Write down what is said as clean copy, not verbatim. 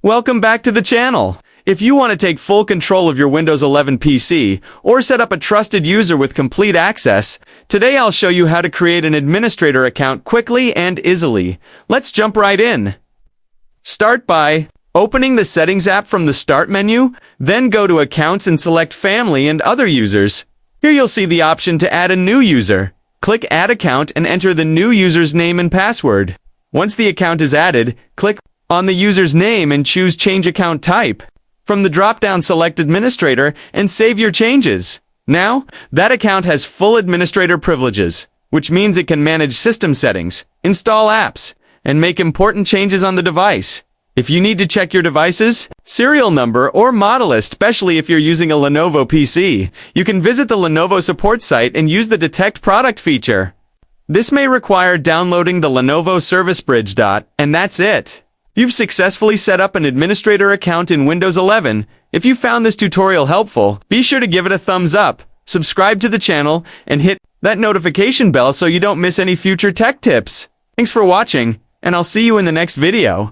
Welcome back to the channel. If you want to take full control of your Windows 11 PC or set up a trusted user with complete access, today I'll show you how to create an administrator account quickly and easily. Let's jump right in. Start by opening the Settings app from the Start menu, then go to Accounts and select Family and Other Users. Here you'll see the option to add a new user. Click Add Account and enter the new user's name and password. Once the account is added, click on the user's name and choose Change Account Type. From the drop-down, select Administrator and save your changes. Now, that account has full administrator privileges, which means it can manage system settings, install apps, and make important changes on the device. If you need to check your device's serial number or model list, especially if you're using a Lenovo PC, you can visit the Lenovo support site and use the Detect Product feature. This may require downloading the Lenovo Service Bridge. And that's it. You've successfully set up an administrator account in Windows 11. If you found this tutorial helpful, be sure to give it a thumbs up, subscribe to the channel, and hit that notification bell so you don't miss any future tech tips. Thanks for watching, and I'll see you in the next video.